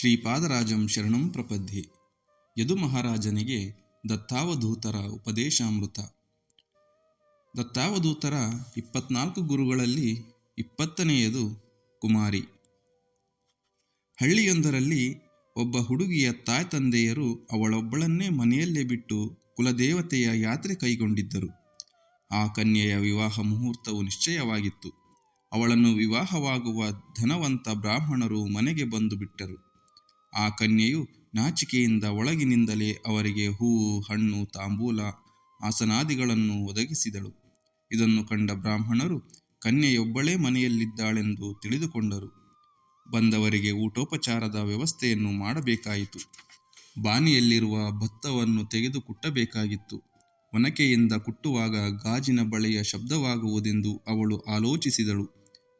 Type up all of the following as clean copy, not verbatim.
ಶ್ರೀಪಾದರಾಜಂ ಶರಣಂ ಪ್ರಪದ್ಯೆ. ಯದು ಮಹಾರಾಜನಿಗೆ ದತ್ತಾವಧೂತರ ಉಪದೇಶಾಮೃತ. ದತ್ತಾವಧೂತರ 24 ಗುರುಗಳಲ್ಲಿ 20ನೆಯದು ಕುಮಾರಿ. ಹಳ್ಳಿಯೊಂದರಲ್ಲಿ ಒಬ್ಬ ಹುಡುಗಿಯ ತಾಯ್ತಂದೆಯರು ಅವಳೊಬ್ಬಳನ್ನೇ ಮನೆಯಲ್ಲೇ ಬಿಟ್ಟು ಕುಲದೇವತೆಯ ಯಾತ್ರೆ ಕೈಗೊಂಡಿದ್ದರು. ಆ ಕನ್ಯೆಯ ವಿವಾಹ ಮುಹೂರ್ತವು ನಿಶ್ಚಯವಾಗಿತ್ತು. ಅವಳನ್ನು ವಿವಾಹವಾಗುವ ಧನವಂತ ಬ್ರಾಹ್ಮಣರು ಮನೆಗೆ ಬಂದು ಬಿಟ್ಟರು. ಆ ಕನ್ಯೆಯು ನಾಚಿಕೆಯಿಂದ ಒಳಗಿನಿಂದಲೇ ಅವರಿಗೆ ಹೂವು, ಹಣ್ಣು, ತಾಂಬೂಲ, ಆಸನಾದಿಗಳನ್ನು ಒದಗಿಸಿದಳು. ಇದನ್ನು ಕಂಡ ಬ್ರಾಹ್ಮಣರು ಕನ್ಯೆಯೊಬ್ಬಳೇ ಮನೆಯಲ್ಲಿದ್ದಾಳೆಂದು ತಿಳಿದುಕೊಂಡರು. ಬಂದವರಿಗೆ ಊಟೋಪಚಾರದ ವ್ಯವಸ್ಥೆಯನ್ನು ಮಾಡಬೇಕಾಯಿತು. ಬಾನಿಯಲ್ಲಿರುವ ಭತ್ತವನ್ನು ತೆಗೆದು ಕುಟ್ಟಬೇಕಾಗಿತ್ತು. ಒನಕೆಯಿಂದ ಕುಟ್ಟುವಾಗ ಗಾಜಿನ ಬಳೆಯ ಶಬ್ದವಾಗುವುದೆಂದು ಅವಳು ಆಲೋಚಿಸಿದಳು.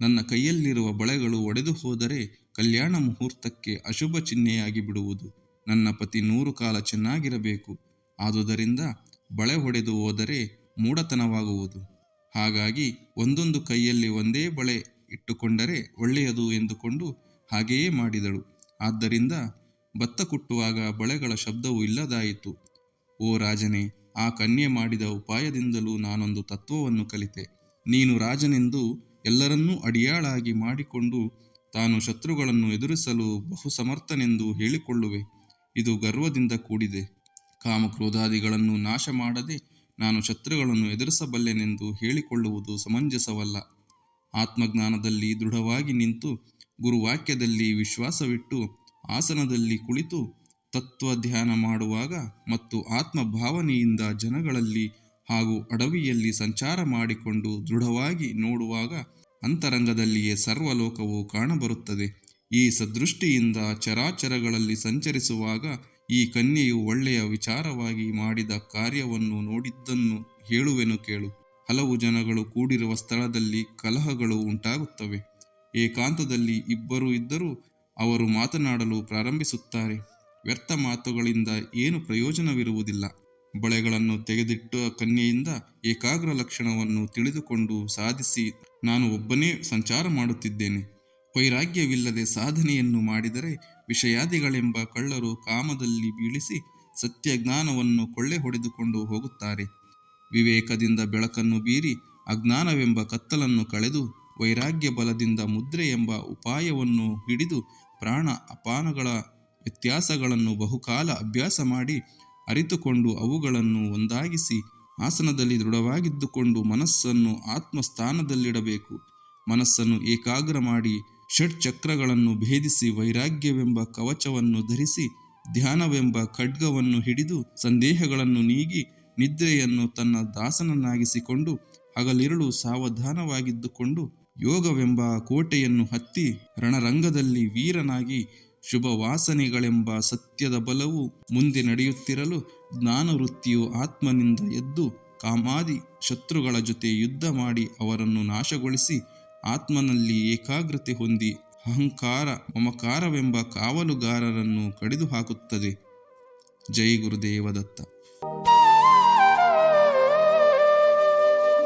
ನನ್ನ ಕೈಯಲ್ಲಿರುವ ಬಳೆಗಳು ಒಡೆದು ಹೋದರೆ ಕಲ್ಯಾಣ ಮುಹೂರ್ತಕ್ಕೆ ಅಶುಭ ಚಿಹ್ನೆಯಾಗಿ ಬಿಡುವುದು. ನನ್ನ ಪತಿ 100 ಕಾಲ ಚೆನ್ನಾಗಿರಬೇಕು. ಆದುದರಿಂದ ಬಳೆ ಹೊಡೆದು ಹೋದರೆ ಮೂಢತನವಾಗುವುದು. ಹಾಗಾಗಿ ಒಂದೊಂದು ಕೈಯಲ್ಲಿ ಒಂದೇ ಬಳೆ ಇಟ್ಟುಕೊಂಡರೆ ಒಳ್ಳೆಯದು ಎಂದುಕೊಂಡು ಹಾಗೆಯೇ ಮಾಡಿದಳು. ಆದ್ದರಿಂದ ಭತ್ತ ಕುಟ್ಟುವಾಗ ಬಳೆಗಳ ಶಬ್ದವು ಇಲ್ಲದಾಯಿತು. ಓ ರಾಜನೇ, ಆ ಕನ್ಯೆ ಮಾಡಿದ ಉಪಾಯದಿಂದಲೂ ನಾನೊಂದು ತತ್ವವನ್ನು ಕಲಿತೆ. ನೀನು ರಾಜನೆಂದು ಎಲ್ಲರನ್ನೂ ಅಡಿಯಾಳಾಗಿ ಮಾಡಿಕೊಂಡು ತಾನು ಶತ್ರುಗಳನ್ನು ಎದುರಿಸಲು ಬಹು ಸಮರ್ಥನೆಂದು ಹೇಳಿಕೊಳ್ಳುವೆ. ಇದು ಗರ್ವದಿಂದ ಕೂಡಿದೆ. ಕಾಮಕ್ರೋಧಾದಿಗಳನ್ನು ನಾಶ ಮಾಡದೆ ನಾನು ಶತ್ರುಗಳನ್ನು ಎದುರಿಸಬಲ್ಲೆನೆಂದು ಹೇಳಿಕೊಳ್ಳುವುದು ಸಮಂಜಸವಲ್ಲ. ಆತ್ಮಜ್ಞಾನದಲ್ಲಿ ದೃಢವಾಗಿ ನಿಂತು ಗುರುವಾಕ್ಯದಲ್ಲಿ ವಿಶ್ವಾಸವಿಟ್ಟು ಆಸನದಲ್ಲಿ ಕುಳಿತು ತತ್ವ ಧ್ಯಾನ ಮಾಡುವಾಗ ಮತ್ತು ಆತ್ಮಭಾವನೆಯಿಂದ ಜನಗಳಲ್ಲಿ ಹಾಗೂ ಅಡವಿಯಲ್ಲಿ ಸಂಚಾರ ಮಾಡಿಕೊಂಡು ದೃಢವಾಗಿ ನೋಡುವಾಗ ಅಂತರಂಗದಲ್ಲಿಯೇ ಸರ್ವಲೋಕವು ಕಾಣಬರುತ್ತದೆ. ಈ ಸದೃಷ್ಟಿಯಿಂದ ಚರಾಚರಗಳಲ್ಲಿ ಸಂಚರಿಸುವಾಗ ಈ ಕನ್ಯೆಯು ಒಳ್ಳೆಯ ವಿಚಾರವಾಗಿ ಮಾಡಿದ ಕಾರ್ಯವನ್ನು ನೋಡಿದ್ದನ್ನು ಹೇಳುವೆನು ಕೇಳು. ಹಲವು ಜನಗಳು ಕೂಡಿರುವ ಸ್ಥಳದಲ್ಲಿ ಕಲಹಗಳು ಉಂಟಾಗುತ್ತವೆ. ಏಕಾಂತದಲ್ಲಿ ಇಬ್ಬರು ಇದ್ದರೂ ಅವರು ಮಾತನಾಡಲು ಪ್ರಾರಂಭಿಸುತ್ತಾರೆ. ವ್ಯರ್ಥ ಮಾತುಗಳಿಂದ ಏನು ಪ್ರಯೋಜನವಿರುವುದಿಲ್ಲ. ಬಳೆಗಳನ್ನು ತೆಗೆದಿಟ್ಟ ಕನ್ಯೆಯಿಂದ ಏಕಾಗ್ರ ಲಕ್ಷಣವನ್ನು ತಿಳಿದುಕೊಂಡು ಸಾಧಿಸಿ ನಾನು ಒಬ್ಬನೇ ಸಂಚಾರ ಮಾಡುತ್ತಿದ್ದೇನೆ. ವೈರಾಗ್ಯವಿಲ್ಲದೆ ಸಾಧನೆಯನ್ನು ಮಾಡಿದರೆ ವಿಷಯಾದಿಗಳೆಂಬ ಕಳ್ಳರು ಕಾಮದಲ್ಲಿ ಬೀಳಿಸಿ ಸತ್ಯಜ್ಞಾನವನ್ನು ಕೊಳ್ಳೆ ಹೊಡೆದುಕೊಂಡು ಹೋಗುತ್ತಾರೆ. ವಿವೇಕದಿಂದ ಬೆಳಕನ್ನು ಬೀರಿ ಅಜ್ಞಾನವೆಂಬ ಕತ್ತಲನ್ನು ಕಳೆದು ವೈರಾಗ್ಯ ಬಲದಿಂದ ಮುದ್ರೆ ಎಂಬ ಉಪಾಯವನ್ನು ಹಿಡಿದು ಪ್ರಾಣ ಅಪಾನಗಳ ವ್ಯತ್ಯಾಸಗಳನ್ನು ಬಹುಕಾಲ ಅಭ್ಯಾಸ ಮಾಡಿ ಅರಿತುಕೊಂಡು ಅವುಗಳನ್ನು ಒಂದಾಗಿಸಿ ಆಸನದಲ್ಲಿ ದೃಢವಾಗಿದ್ದುಕೊಂಡು ಮನಸ್ಸನ್ನು ಆತ್ಮಸ್ಥಾನದಲ್ಲಿಡಬೇಕು. ಮನಸ್ಸನ್ನು ಏಕಾಗ್ರ ಮಾಡಿ ಷಟ್ಚಕ್ರಗಳನ್ನು ಭೇದಿಸಿ ವೈರಾಗ್ಯವೆಂಬ ಕವಚವನ್ನು ಧರಿಸಿ ಧ್ಯಾನವೆಂಬ ಖಡ್ಗವನ್ನು ಹಿಡಿದು ಸಂದೇಹಗಳನ್ನು ನೀಗಿ ನಿದ್ರೆಯನ್ನು ತನ್ನ ದಾಸನನ್ನಾಗಿಸಿಕೊಂಡು ಹಗಲಿರುಳು ಸಾವಧಾನವಾಗಿದ್ದುಕೊಂಡು ಯೋಗವೆಂಬ ಕೋಟೆಯನ್ನು ಹತ್ತಿ ರಣರಂಗದಲ್ಲಿ ವೀರನಾಗಿ ಶುಭ ವಾಸನೆಗಳೆಂಬ ಸತ್ಯದ ಬಲವು ಮುಂದೆ ನಡೆಯುತ್ತಿರಲು ಜ್ಞಾನವೃತ್ತಿಯು ಆತ್ಮನಿಂದ ಎದ್ದು ಕಾಮಾದಿ ಶತ್ರುಗಳ ಜೊತೆ ಯುದ್ಧ ಮಾಡಿ ಅವರನ್ನು ನಾಶಗೊಳಿಸಿ ಆತ್ಮನಲ್ಲಿ ಏಕಾಗ್ರತೆ ಹೊಂದಿ ಅಹಂಕಾರ ಮಮಕಾರವೆಂಬ ಕಾವಲುಗಾರರನ್ನು ಕಡಿದು ಹಾಕುತ್ತದೆ. ಜೈ ಗುರುದೇವ ದತ್ತ.